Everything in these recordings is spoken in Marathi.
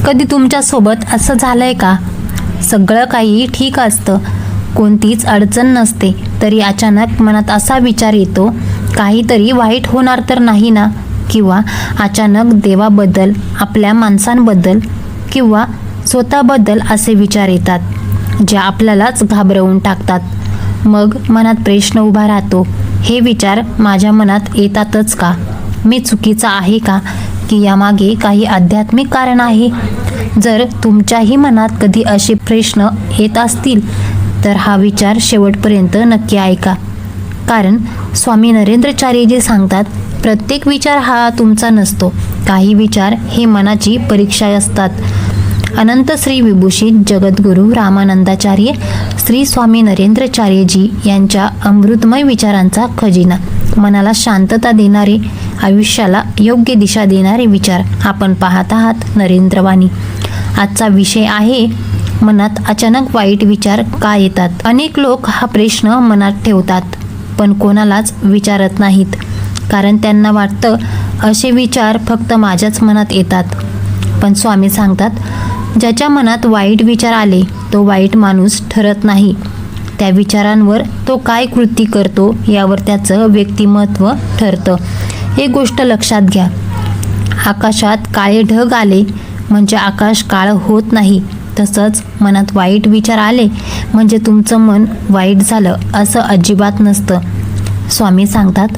कधी तुमच्यासोबत असं झालंय का? सगळं काही ठीक असतं, कोणतीच अडचण नसते, तरी अचानक मनात असा विचार येतो, काहीतरी वाईट होणार तर नाही ना? किंवा अचानक देवाबद्दल, आपल्या माणसांबद्दल किंवा स्वतःबद्दल असे विचार येतात, जे आपल्यालाच घाबरवून टाकतात. मग मनात प्रश्न उभा राहतो, हे विचार माझ्या मनात येतातच का? मी चुकीचा आहे का? की यामागे काही आध्यात्मिक कारण आहे? जर तुमच्याही मनात कधी असे प्रश्न येत असतील तर हा विचार शेवटपर्यंत नक्की ऐका. कारण स्वामी नरेंद्राचार्यजी सांगतात, प्रत्येक विचार हा तुमचा नसतो. काही विचार हे मनाची परीक्षा असतात. अनंत श्री विभूषित जगद्गुरू रामानंदाचार्य श्री स्वामी नरेंद्राचार्यजी यांच्या अमृतमय विचारांचा खजिना. मनाला शांतता देणारे, आयुष्याला योग्य दिशा देणारे विचार आपण पाहत आहात नरेंद्रवाणी. आजचा विषय आहे, मनात अचानक वाईट विचार का येतात? अनेक लोक हा प्रश्न मनात ठेवतात, पण कोणालाच विचारत नाहीत. कारण त्यांना वाटतं असे विचार फक्त माझ्याच मनात येतात. पण स्वामी सांगतात, ज्याच्या मनात वाईट विचार आले तो वाईट माणूस ठरत नाही. त्या विचारांवर तो काय कृती करतो यावर त्याचं व्यक्तिमत्व ठरतं. एक गोष्ट लक्षात घ्या, आकाशात काळे ढग आले म्हणजे आकाश काळं होत नाही. तसंच मनात वाईट विचार आले म्हणजे तुमचं मन वाईट झालं असं अजिबात नसतं. स्वामी सांगतात,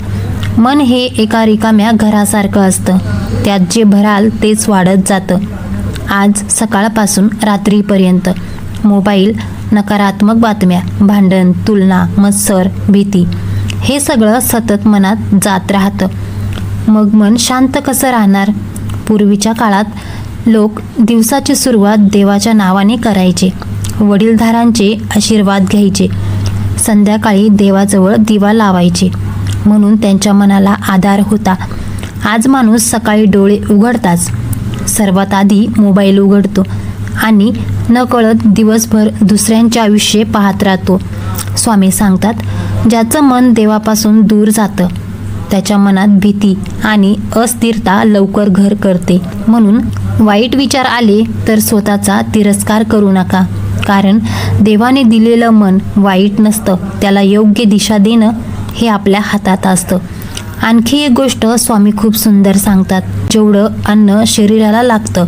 मन हे एका रिकाम्या घरासारखं असतं, त्यात जे भराल तेच वाढत जातं. आज सकाळपासून रात्रीपर्यंत मोबाईल, नकारात्मक बातम्या, भांडण, तुलना, मत्सर, भीती हे सगळं सतत मनात जात राहतं. मग मन शांत कसं राहणार? पूर्वीच्या काळात लोक दिवसाची सुरुवात देवाच्या नावाने करायचे, वडीलधारांचे आशीर्वाद घ्यायचे, संध्याकाळी देवाजवळ दिवा लावायचे, म्हणून त्यांच्या मनाला आधार होता. आज माणूस सकाळी डोळे उघडताच सर्वात आधी मोबाईल उघडतो आणि नकळत दिवसभर दुसऱ्यांचे आयुष्य पाहत राहतो. स्वामी सांगतात, ज्याचं मन देवापासून दूर जातं त्याच्या मनात भीती आणि अस्थिरता लवकर घर करते. म्हणून वाईट विचार आले तर स्वतःचा तिरस्कार करू नका. कारण देवाने दिलेलं मन वाईट नसतं, त्याला योग्य दिशा देणं हे आपल्या हातात असतं. आणखी एक गोष्ट स्वामी खूप सुंदर सांगतात, जेवढं अन्न शरीराला लागतं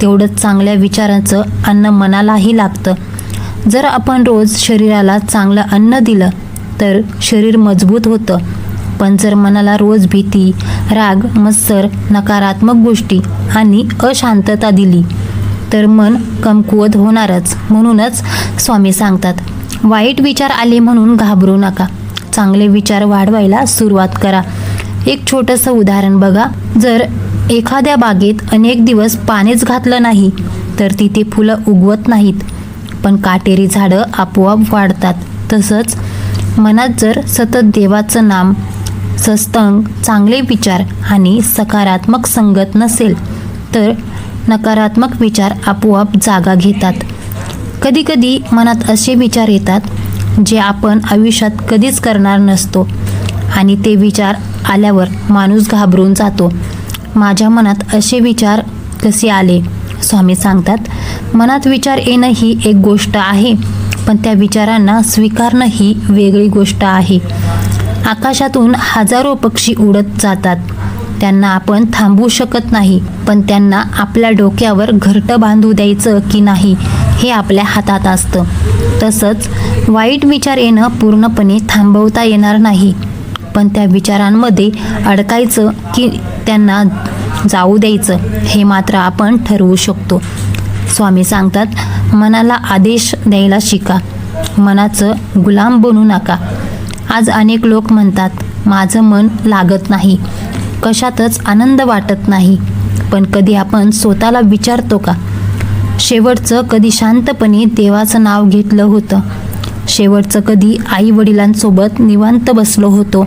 तेवढंच चांगल्या विचाराचं अन्न मनालाही लागतं. जर आपण रोज शरीराला चांगलं अन्न दिलं तर शरीर मजबूत होतं. पण जर मनाला रोज भीती, राग, मत्सर, नकारात्मक गोष्टी आणि अशांतता दिली तर मन कमकुवत होणारच. म्हणूनच स्वामी सांगतात, वाईट विचार आले म्हणून घाबरू नका, चांगले विचार वाढवायला सुरुवात करा. एक छोटंसं उदाहरण बघा, जर एखाद्या बागेत अनेक दिवस पाणीच घातलं नाही तर तिथे फुलं उगवत नाहीत, पण काटेरी झाडं आपोआप वाढतात. तसंच मनात जर सतत देवाचं नाम, सत्संग, चांगले विचार आणि सकारात्मक संगत नसेल तर नकारात्मक विचार आपोआप जागा घेतात. कधीकधी मनात असे विचार येतात जे आपण आयुष्यात कधीच करणार नसतो आणि ते विचार आल्यावर माणूस घाबरून जातो. माझ्या मनात असे विचार कसे आले? स्वामी सांगतात, मनात विचार येणं ही एक गोष्ट आहे, पण त्या विचारांना स्वीकारणं ही वेगळी गोष्ट आहे. आकाशातून हजारो पक्षी उडत जातात, त्यांना आपण थांबवू शकत नाही, पण त्यांना आपल्या डोक्यावर घरटं बांधू द्यायचं की नाही हे आपल्या हातात असतं. तसंच वाईट विचार येणं पूर्णपणे थांबवता येणार नाही, पण त्या विचारांमध्ये अडकायचं की त्यांना जाऊ द्यायचं हे मात्र आपण ठरवू शकतो. स्वामी सांगतात, मनाला आदेश द्यायला शिका, मनाचं गुलाम बनू नका. आज अनेक लोक म्हणतात, माझं मन लागत नाही, कशातच आनंद वाटत नाही. पण कधी आपण स्वतःला विचारतो का, शेवटचं कधी शांतपणे देवाचं नाव घेतलं होतं? शेवटचं कधी आई वडिलांसोबत निवांत बसलो होतो?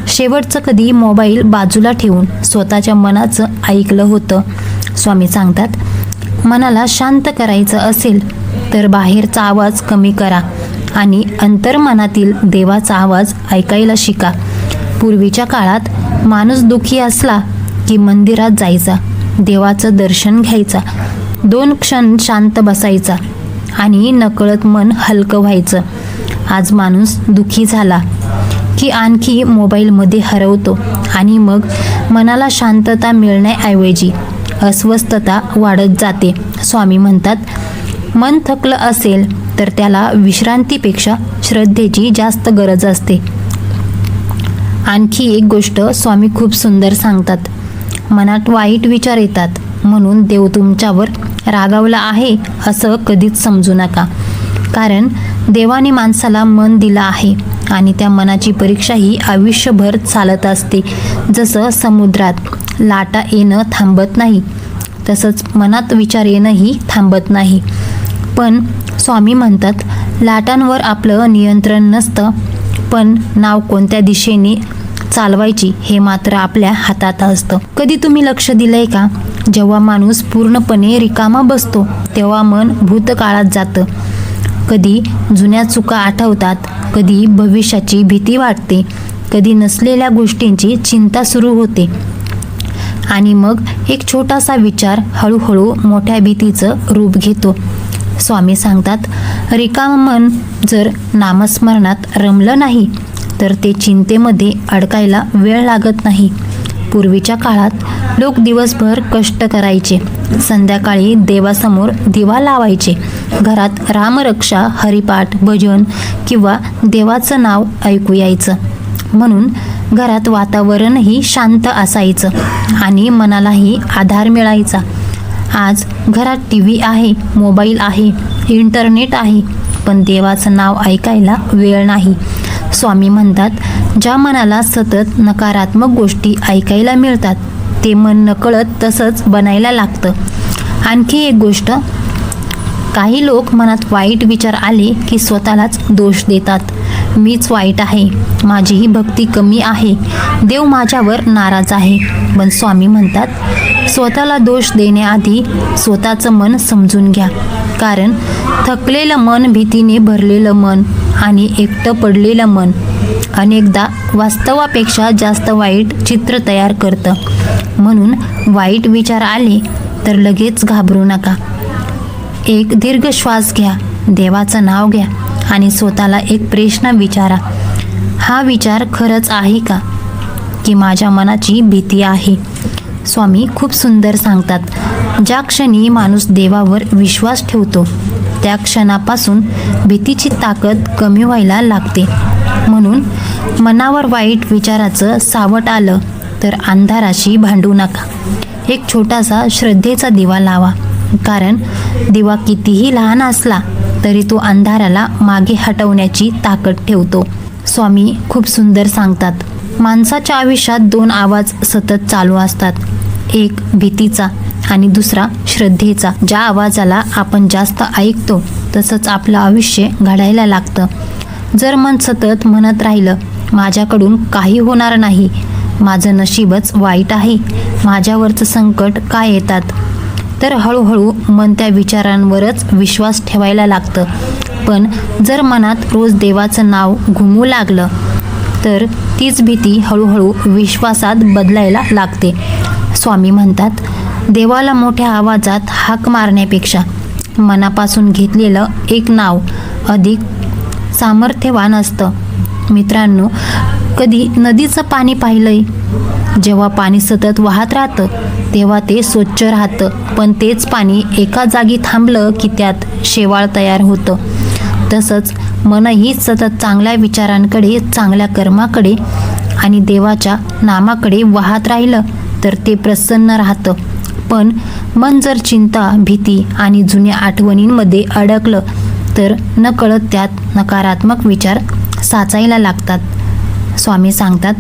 शेवटचं कधी मोबाईल बाजूला ठेवून स्वतःच्या मनाचं ऐकलं होतं? स्वामी सांगतात, मनाला शांत करायचं असेल तर बाहेरचा आवाज कमी करा आणि अंतर्मनातील देवाचा आवाज ऐकायला शिका. पूर्वीच्या काळात माणूस दुःखी असला की मंदिरात जायचा, देवाचं दर्शन घ्यायचा, 2 क्षण शांत बसायचा आणि नकळत मन हलकं व्हायचं. आज माणूस दुःखी झाला की आणखी मोबाईलमध्ये हरवतो आणि मग मनाला शांतता मिळण्याऐवजी अस्वस्थता वाढत जाते. स्वामी म्हणतात, मन थकलं असेल तर त्याला विश्रांतीपेक्षा श्रद्धेची जास्त गरज असते. आणखी एक गोष्ट स्वामी खूप सुंदर सांगतात. मनात वाईट विचार येतात म्हणून देव तुमच्यावर रागावला आहे असं कधीच समजू नका. कारण देवाने माणसाला मन दिलं आहे आणि त्या मनाची परीक्षा ही आयुष्यभर चालत असते. जसं समुद्रात लाटा येणं थांबत नाही तसंच मनात विचार येणंही थांबत नाही. पण स्वामी म्हणतात, लाटांवर आपलं नियंत्रण नसतं, पण नाव कोणत्या दिशेने चालवायची हे मात्र आपल्या हातात असतं. कधी तुम्ही लक्ष दिलंय का? जेव्हा माणूस पूर्णपणे रिकामा बसतो तेव्हा मन भूतकाळात जातं. कधी जुन्या चुका आठवतात, कधी भविष्याची भीती वाटते, कधी नसलेल्या गोष्टींची चिंता सुरू होते आणि मग एक छोटासा विचार हळूहळू मोठ्या भीतीचं रूप घेतो. स्वामी सांगतात, रिकामं मन जर नामस्मरणात रमलं नाही तर ते चिंतेमध्ये अडकायला वेळ लागत नाही. पूर्वीच्या काळात लोक दिवसभर कष्ट करायचे, संध्याकाळी देवासमोर दिवा लावायचे, घरात रामरक्षा, हरिपाठ, भजन किंवा देवाचं नाव ऐकू यायचं. म्हणून घरात वातावरणही शांत असायचं आणि मनालाही आधार मिळायचा. आज घरात टीव्ही आहे, मोबाईल आहे, इंटरनेट आहे, पण देवाचं नाव ऐकायला वेळ नाही. स्वामी म्हणतात, ज्या मनाला सतत नकारात्मक गोष्टी ऐकायला मिळतात ते मन नकळत तसंच बनायला लागतं. आणखी एक गोष्ट, काही लोक मनात वाईट विचार आले की स्वतःलाच दोष देतात. मीच वाईट आहे, माझीही भक्ती कमी आहे, देव माझ्यावर नाराज आहे. पण स्वामी म्हणतात, स्वतःला दोष देण्याआधी स्वतःचं मन समजून घ्या. कारण थकलेलं मन, भीतीने भरलेलं मन आणि एकटं पडलेलं मन अनेकदा वास्तवापेक्षा जास्त वाईट चित्र तयार करतं. म्हणून वाईट विचार आले तर लगेच घाबरू नका. एक दीर्घ श्वास घ्या, देवाचं नाव घ्या आणि स्वतःला एक प्रश्न विचारा, हा विचार खरंच आहे का, की माझ्या मनाची भीती आहे? स्वामी खूप सुंदर सांगतात, ज्या क्षणी माणूस देवावर विश्वास ठेवतो त्या क्षणापासून भीतीची ताकद कमी व्हायला लागते. म्हणून मनावर वाईट विचाराचं सावट आलं तर अंधाराशी भांडू नका. एक छोटासा श्रद्धेचा दिवा लावा. कारण दिवा कितीही लहान असला तरी तो अंधाराला मागे हटवण्याची ताकद ठेवतो. स्वामी खूप सुंदर सांगतात, माणसाच्या आयुष्यात 2 आवाज सतत चालू असतात, एक भीतीचा आणि दुसरा श्रद्धेचा. ज्या आवाजाला आपण जास्त ऐकतो तसंच आपलं आयुष्य घडायला लागतं. जर मन सतत म्हणत राहिलं, माझ्याकडून काही होणार नाही, माझं नशीबच वाईट आहे, माझ्यावरचं संकट काय येतात, तर हळूहळू मन त्या विचारांवरच विश्वास ठेवायला लागतं. पण जर मनात रोज देवाचं नाव घुमू लागलं तर तीच भीती हळूहळू विश्वासात बदलायला लागते. स्वामी म्हणतात, देवाला मोठ्या आवाजात हाक मारण्यापेक्षा मनापासून घेतलेलं एक नाव अधिक सामर्थ्यवान असतं. मित्रांनो, कधी नदीचं पाणी पाहिलंय? जेव्हा पाणी सतत वाहत राहतं तेव्हा ते स्वच्छ राहतं, पण तेच पाणी एका जागी थांबलं की त्यात शेवाळ तयार होतं. तसंच मनही सतत चांगल्या विचारांकडे, चांगल्या कर्माकडे आणि देवाच्या नामाकडे वाहत राहिलं तर ते प्रसन्न राहतं. पण मन जर चिंता, भीती आणि जुन्या आठवणींमध्ये अडकलं तर नकळत त्यात नकारात्मक विचार साचायला लागतात. स्वामी सांगतात,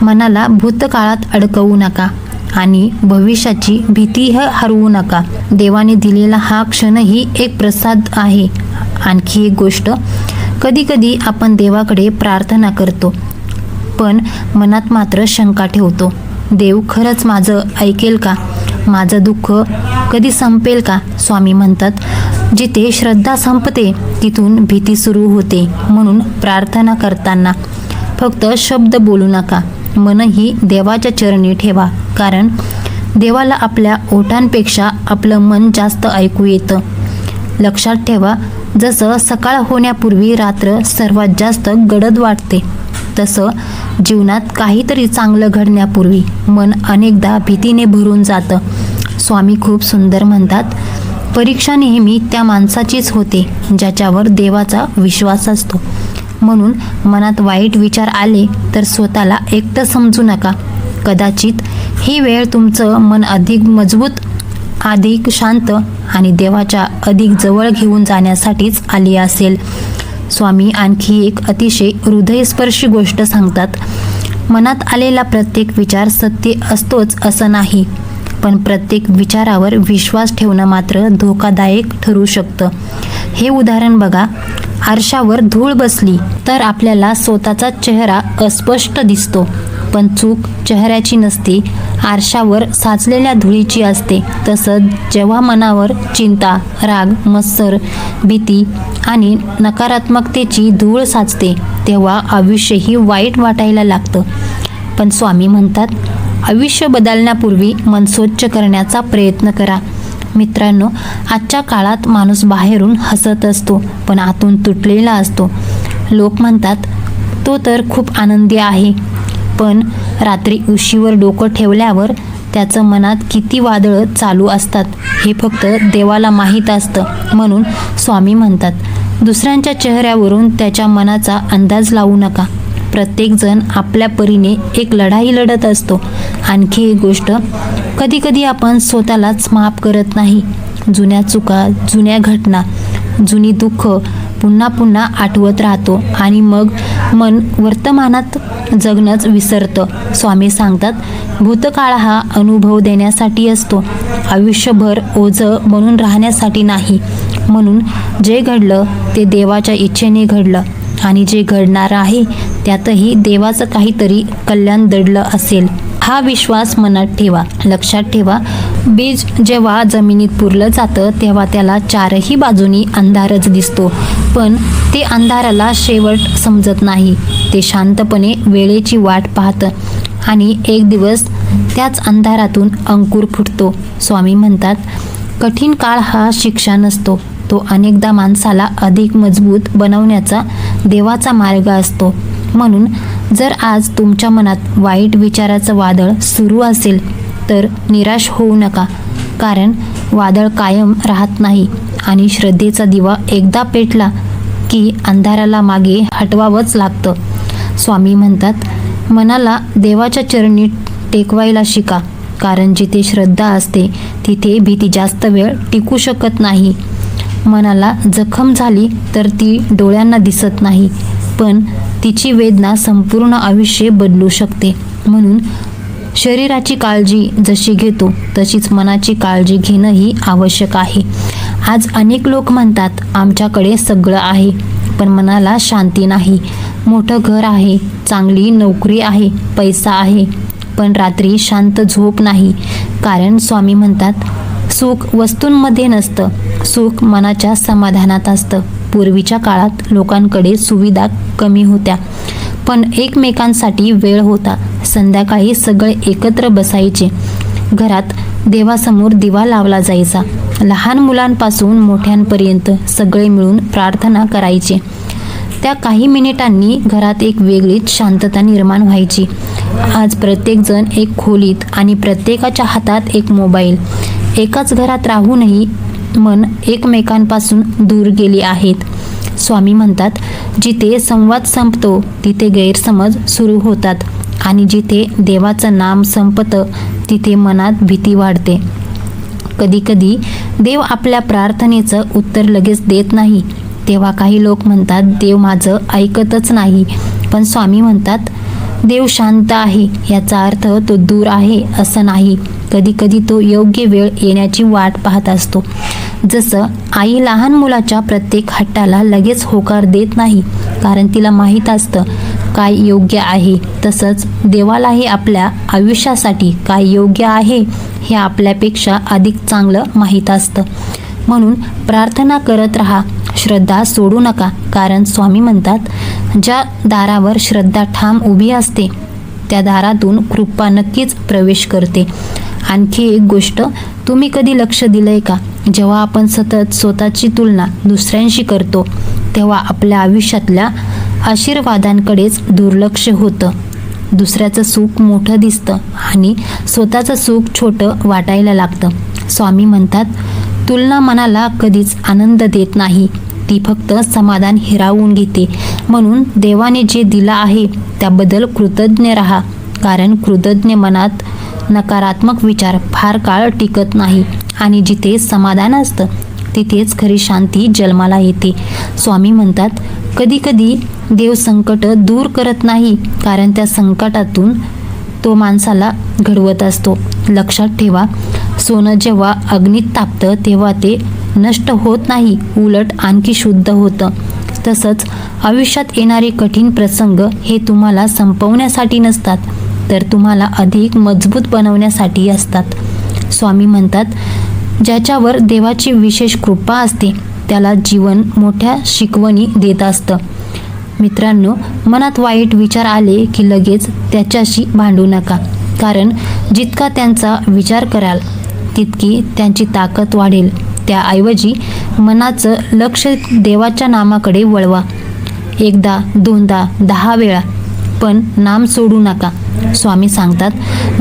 मनाला भूतकाळात अडकवू नका आणि भविष्याची भीतीही हरवू नका. देवाने दिलेला हा क्षणही एक प्रसाद आहे. आणखी एक गोष्ट, कधीकधी आपण देवाकडे प्रार्थना करतो पण मनात मात्र शंका ठेवतो. देव खरंच माझं ऐकेल का? माझं दुःख कधी संपेल का? स्वामी म्हणतात, जिथे श्रद्धा संपते तिथून भीती सुरू होते. म्हणून प्रार्थना करताना फक्त शब्द बोलू नका, मनही देवाच्या चरणी ठेवा. कारण देवाला आपल्या ओठांपेक्षा आपलं मन जास्त ऐकू येतं. लक्षात ठेवा, जसं सकाळ होण्यापूर्वी रात्र सर्वात जास्त गडद वाटते, तसं जीवनात काहीतरी चांगलं घडण्यापूर्वी मन अनेकदा भीतीने भरून जातं. स्वामी खूप सुंदर म्हणतात, परीक्षा नेहमी त्या माणसाचीच होते ज्याच्यावर देवाचा विश्वास असतो. म्हणून मनात वाईट विचार आले तर स्वतःला एकटं समजू नका. कदाचित ही वेळ तुमचं मन अधिक मजबूत, अधिक शांत आणि देवाच्या अधिक जवळ घेऊन जाण्यासाठीच आली असेल. स्वामी आणखी एक अतिशय हृदयस्पर्शी गोष्ट सांगतात. मनात आलेला प्रत्येक विचार सत्य असतोच असं नाही, पण प्रत्येक विचारावर विश्वास ठेवणं मात्र धोकादायक ठरू शकतं. हे उदाहरण बघा, आरशावर धूळ बसली तर आपल्याला स्वतःचा चेहरा अस्पष्ट दिसतो, पण चूक चेहऱ्याची नसते, आरशावर साचलेल्या धुळीची असते. तसंच जेव्हा मनावर चिंता, राग, मत्सर, भीती आणि नकारात्मकतेची धूळ साचते तेव्हा आयुष्यही वाईट वाटायला लागतं. पण स्वामी म्हणतात, आयुष्य बदलण्यापूर्वी मन स्वच्छ करण्याचा प्रयत्न करा. मित्रांनो, आजच्या काळात माणूस बाहेरून हसत असतो पण आतून तुटलेला असतो. लोक म्हणतात, तो तर खूप आनंदी आहे, पण रात्री उशीवर डोकं ठेवल्यावर त्याचं मनात किती वादळं चालू असतात हे फक्त देवाला माहीत असतं. म्हणून स्वामी म्हणतात, दुसऱ्यांच्या चेहऱ्यावरून त्याच्या मनाचा अंदाज लावू नका. प्रत्येकजण आपल्या परीने एक लढाई लढत असतो. आणखी एक गोष्ट, कधीकधी आपण स्वतःलाच माफ करत नाही. जुन्या चुका, जुन्या घटना, जुनी दुःख पुन्हा पुन्हा आठवत राहतो आणि मग मन वर्तमानात जगणंच विसरतं. स्वामी सांगतात, भूतकाळ हा अनुभव देण्यासाठी असतो, आयुष्यभर ओझं बनून राहण्यासाठी नाही. म्हणून जे घडलं ते देवाच्या इच्छेने घडलं आणि जे घडणार आहे त्यातही देवाचं काहीतरी कल्याण दडलं असेल. हा विश्वास मनात ठेवा. लक्षात ठेवा, बीज जेव्हा जमिनीत पुरलं जातं तेव्हा त्याला चारही बाजूनी अंधारच दिसतो, पण ते अंधाराला शेवट समजत नाही. ते शांतपणे वेळेची वाट पाहतं आणि एक दिवस त्याच अंधारातून अंकुर फुटतो. स्वामी म्हणतात, कठीण काळ हा शिक्षा नसतो, तो अनेकदा माणसाला अधिक मजबूत बनवण्याचा देवाचा मार्ग असतो. म्हणून जर आज तुमच्या मनात वाईट विचाराचं वादळ सुरू असेल तर निराश होऊ नका, कारण वादळ कायम राहत नाही आणि श्रद्धेचा दिवा एकदा पेटला की अंधाराला मागे हटवावंच लागतं. स्वामी म्हणतात, मनाला देवाच्या चरणी टेकवायला शिका, कारण जिथे श्रद्धा असते तिथे भीती जास्त वेळ टिकू शकत नाही. मनाला जखम झाली तर ती डोळ्यांना दिसत नाही, पण तिची वेदना संपूर्ण आयुष्य बदलू शकते. म्हणून शरीराची काळजी जशी घेतो तशीच मनाची काळजी घेणंही आवश्यक आहे. आज अनेक लोक म्हणतात, आमच्याकडे सगळं आहे पण मनाला शांती नाही. मोठं घर आहे, चांगली नोकरी आहे, पैसा आहे, पण रात्री शांत झोप नाही. कारण स्वामी म्हणतात, सुख वस्तूंमध्ये नसतं, सुख मनाच्या समाधानात असतं. पूर्वीच्या काळात लोकांकडे सुविधा कमी होत्या, पण एकमेकांसाठी वेळ होता. संध्याकाळी सगळे एकत्र बसायचे. घरात देवासमोर दिवा लावला जायचा. लहान मुलांपासून मोठ्यांपर्यंत सगळे मिळून प्रार्थना करायचे. त्या काही मिनिटांनी घरात एक वेगळीच शांतता निर्माण व्हायची. आज प्रत्येकजण एक खोलीत आणि प्रत्येकाच्या हातात एक मोबाईल. एकाच घरात राहूनही मन एकमेकांपासून दूर गेली आहेत. स्वामी म्हणतात, जिथे संवाद संपतो तिथे गैरसमज सुरू होतात आणि जिथे देवाचं नाम संपतं तिथे मनात भीती वाढते. कधीकधी देव आपल्या प्रार्थनेचं उत्तर लगेच देत नाही. तेव्हा काही लोक म्हणतात, देव माझं ऐकतच नाही. पण स्वामी म्हणतात, देव शांत आहे याचा अर्थ तो दूर आहे असं नाही. कधीकधी तो योग्य वेळ येण्याची वाट पाहत असतो. जसं आई लहान मुलाच्या प्रत्येक हट्टाला लगेच होकार देत नाही, कारण तिला माहीत असतं काय योग्य आहे. तसंच देवालाही आपल्या आयुष्यासाठी काय योग्य आहे हे आपल्यापेक्षा अधिक चांगलं माहीत असतं. म्हणून प्रार्थना करत राहा, श्रद्धा सोडू नका. कारण स्वामी म्हणतात, ज्या दारावर श्रद्धा ठाम उभी असते त्या दारातून कृपा नक्कीच प्रवेश करते. आणखी एक गोष्ट तुम्ही कधी लक्ष दिलंय का? जेव्हा आपण सतत स्वतःची तुलना दुसऱ्यांशी करतो तेव्हा आपल्या आयुष्यातल्या आशीर्वादांकडेच दुर्लक्ष होतं. दुसऱ्याचं सुख मोठं दिसतं आणि स्वतःचं सुख छोटं वाटायला लागतं. स्वामी म्हणतात, तुलना मनाला कधीच आनंद देत नाही, ती फक्त समाधान हिरावून घेते. म्हणून देवाने जे दिलं आहे त्याबद्दल कृतज्ञ राहा, कारण कृतज्ञ मनात नकारात्मक विचार फार काळ टिकत नाही आणि जिथे समाधान असतं तिथेच खरी शांती जन्माला येते. स्वामी म्हणतात, कधी कधी देव संकट दूर करत नाही, कारण त्या संकटातून तो माणसाला घडवत असतो. लक्षात ठेवा, सोनं जेव्हा अग्नीत तापतं तेव्हा ते नष्ट होत नाही, उलट आणखी शुद्ध होतं. तसंच आयुष्यात येणारे कठीण प्रसंग हे तुम्हाला संपवण्यासाठी नसतात, तर तुम्हाला अधिक मजबूत बनवण्यासाठी असतात. स्वामी म्हणतात, ज्याच्यावर देवाची विशेष कृपा असते त्याला जीवन मोठ्या शिकवणी देत असतं. मित्रांनो, मनात वाईट विचार आले की लगेच त्याच्याशी भांडू नका, कारण जितका त्यांचा विचार कराल तितकी त्यांची ताकद वाढेल. त्याऐवजी मनाचं लक्ष देवाच्या नामाकडे वळवा. एकदा, दोनदा, 10 वेळा, पण नाम सोडू नका. स्वामी सांगतात,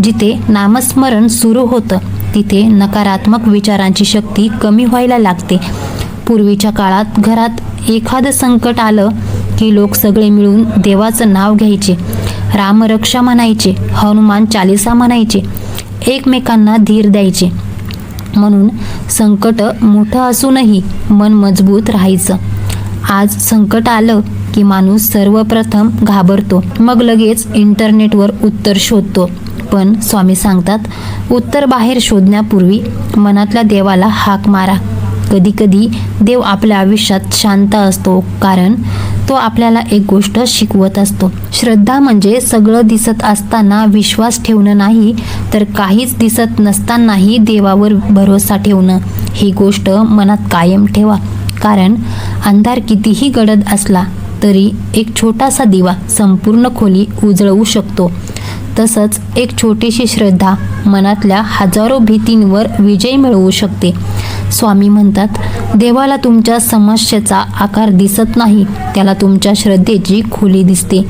जिथे नामस्मरण सुरू होतं तिथे नकारात्मक विचारांची शक्ती कमी व्हायला लागते. पूर्वीच्या काळात घरात एखादं संकट आलं की लोक सगळे मिळून देवाचं नाव घ्यायचे, रामरक्षा म्हणायचे, हनुमान चालिसा म्हणायचे, एकमेकांना धीर द्यायचे. म्हणून संकट मोठं असूनही मन मजबूत राहायचं. आज संकट आलं की माणूस सर्वप्रथम घाबरतो, मग लगेच इंटरनेटवर उत्तर शोधतो. पण स्वामी सांगतात, उत्तर बाहेर शोधण्यापूर्वी मनातल्या देवाला हाक मारा. कधीकधी देव आपल्या आयुष्यात शांत असतो, कारण तो आपल्याला एक गोष्ट शिकवत असतो. श्रद्धा म्हणजे सगळं दिसत असताना विश्वास ठेवणं नाही, तर काहीच दिसत नसतानाही देवावर भरोसा ठेवणं. ही गोष्ट मनात कायम ठेवा, कारण अंधार कितीही गडद असला तरी एक छोटासा दिवा संपूर्ण खोली उजळवू शकतो. तसंच एक छोटीशी श्रद्धा मनातल्या हजारो भीतींवर विजय मिळवू शकते. स्वामी म्हणतात, देवाला तुमच्या समस्येचा आकार दिसत नाही, त्याला तुमच्या श्रद्धेची खोली दिसते.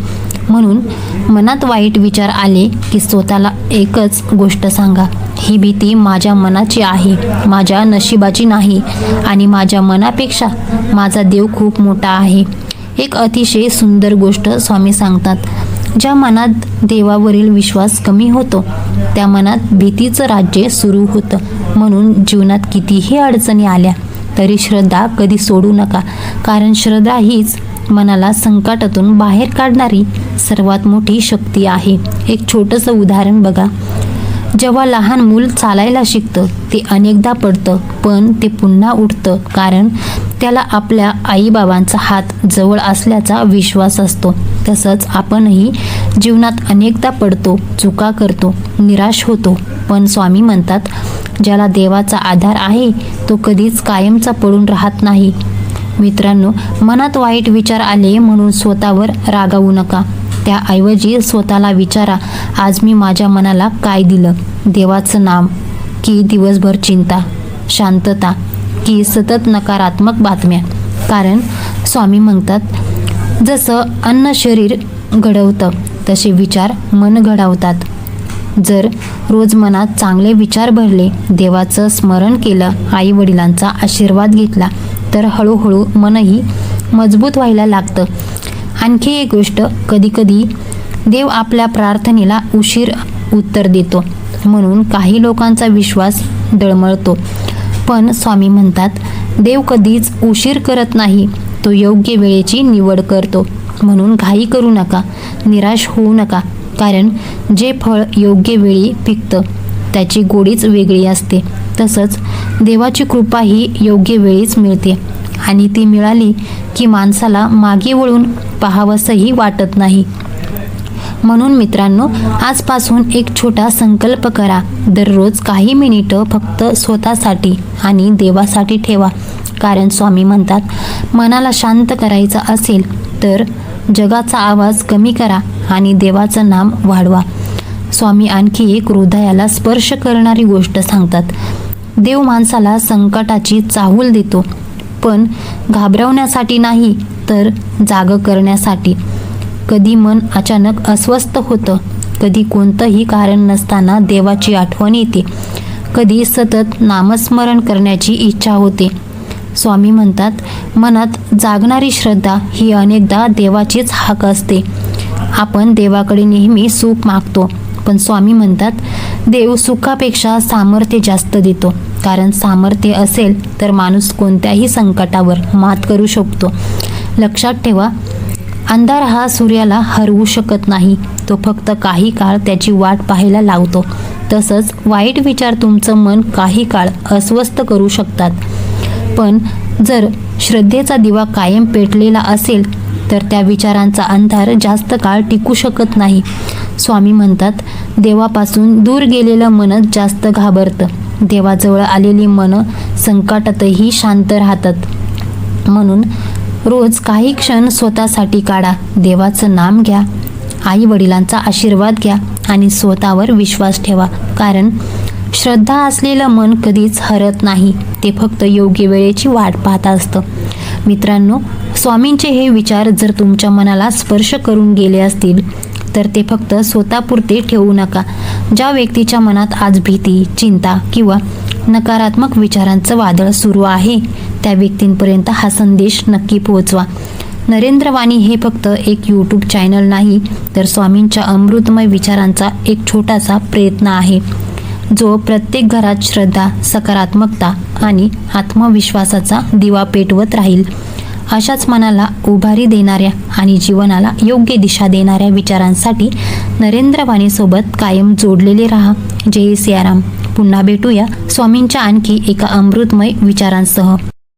म्हणून मनात वाईट विचार आले की स्वतःला एकच गोष्ट सांगा, ही भीती माझ्या मनाची आहे, माझ्या नशिबाची नाही, आणि माझ्या मनापेक्षा माझा देव खूप मोठा आहे. एक अतिशय सुंदर गोष्ट स्वामी सांगतात, ज्या मनात देवावरील विश्वास कमी होतो त्या मनात भीतीचं राज्य सुरू होतं. म्हणून जीवनात कितीही अडचणी आल्या तरी श्रद्धा कधी सोडू नका, कारण श्रद्धा हीच मनाला संकटातून बाहेर काढणारी सर्वात मोठी शक्ती आहे. एक छोटंसं उदाहरण बघा. जेव्हा लहान मूल चालायला शिकतं ते अनेकदा पडतं, पण ते पुन्हा उठतं, कारण त्याला आपल्या आईबाबांचा हात जवळ असल्याचा विश्वास असतो. तसंच आपणही जीवनात अनेकदा पडतो, चुका करतो, निराश होतो, पण स्वामी म्हणतात, ज्याला देवाचा आधार आहे तो कधीच कायमचा पडून राहत नाही. मित्रांनो, मनात वाईट विचार आले म्हणून स्वतःवर रागावू नका. त्याऐवजी स्वतःला विचारा, आज मी माझ्या मनाला काय दिलं? देवाचं नाम की दिवसभर चिंता, शांतता की सतत नकारात्मक बातम्या? कारण स्वामी म्हणतात, जसं अन्न शरीर घडवतं तसे विचार मन घडवतात. जर रोज मनात चांगले विचार भरले, देवाचं स्मरण केलं, आई वडिलांचा आशीर्वाद घेतला, तर हळूहळू मनही मजबूत व्हायला लागतं. आणखी एक गोष्ट, कधीकधी देव आपल्या प्रार्थनेला उशीर उत्तर देतो, म्हणून काही लोकांचा विश्वास डळमळतो. पण स्वामी म्हणतात, देव कधीच उशीर करत नाही, तो योग्य वेळेची निवड करतो. म्हणून घाई करू नका, निराश होऊ नका, कारण जे फळ योग्य वेळी पिकतं त्याची गोडीच वेगळी असते. तसंच देवाची कृपा ही योग्य वेळीच मिळते, आणि ती मिळाली की माणसाला मागे वळून पाहावंसंही वाटत नाही. म्हणून मित्रांनो, आजपासून एक छोटा संकल्प करा. दररोज काही मिनिटं फक्त स्वतःसाठी आणि देवासाठी ठेवा, कारण स्वामी म्हणतात, मनाला शांत करायचं असेल तर जगाचा आवाज कमी करा आणि देवाचं नाम वाढवा. स्वामी आणखी एक हृदयाला स्पर्श करणारी गोष्ट सांगतात. देव माणसाला संकटाची चाहूल देतो, पण घाबरवण्यासाठी नाही तर जागं करण्यासाठी. कधी मन अचानक अस्वस्थ होतं, कधी कोणतंही कारण नसताना देवाची आठवण येते, कधी सतत नामस्मरण करण्याची इच्छा होते. स्वामी म्हणतात, मनात जागणारी श्रद्धा ही अनेकदा देवाचीच हाक असते. आपण देवाकडे नेहमी सुख मागतो, पण स्वामी म्हणतात, देव सुखापेक्षा सामर्थ्य जास्त देतो. कारण सामर्थ्य असेल तर माणूस कोणत्याही संकटावर मात करू शकतो. लक्षात ठेवा, अंधार हा सूर्याला हरवू शकत नाही, तो फक्त काही काळ त्याची वाट पाहायला लावतो. तसंच वाईट विचार तुमचं मन काही काळ अस्वस्थ करू शकतात, पण जर श्रद्धेचा दिवा कायम पेटलेला असेल तर त्या विचारांचा अंधार जास्त काळ टिकू शकत नाही. स्वामी म्हणतात, देवापासून दूर गेलेलं मनच जास्त घाबरतं, देवाजवळ आलेली मनं संकटातही शांत राहतात. म्हणून रोज काही क्षण स्वतःसाठी काढा, देवाचं नाम घ्या, आई वडिलांचा आशीर्वाद घ्या आणि स्वतःवर विश्वास ठेवा. कारण श्रद्धा असलेलं मन कधीच हरत नाही, ते फक्त योग्य वेळेची वाट पाहत असतं. मित्रांनो, स्वामींचे हे विचार जर तुमच्या मनाला स्पर्श करून गेले असतील तर ते फक्त स्वतःपुरते ठेवू नका. ज्या व्यक्तीच्या मनात आज भीती, चिंता किंवा नकारात्मक विचारांचं वादळ सुरू आहे, त्या व्यक्तींपर्यंत हा संदेश नक्की पोहोचवा. नरेंद्रवाणी हे फक्त एक यूट्यूब चॅनल नाही, तर स्वामींच्या अमृतमय विचारांचा एक छोटासा प्रयत्न आहे, जो प्रत्येक घरात श्रद्धा, सकारात्मकता आणि आत्मविश्वासाचा दिवा पेटवत राहील. अशाच मनाला उभारी देणाऱ्या आणि जीवनाला योग्य दिशा देणाऱ्या विचारांसाठी नरेंद्रवाणीसोबत कायम जोडलेले राहा. जय सियाराम. पुन्हा भेटूया स्वामींच्या आणखी एका अमृतमय विचारांसह.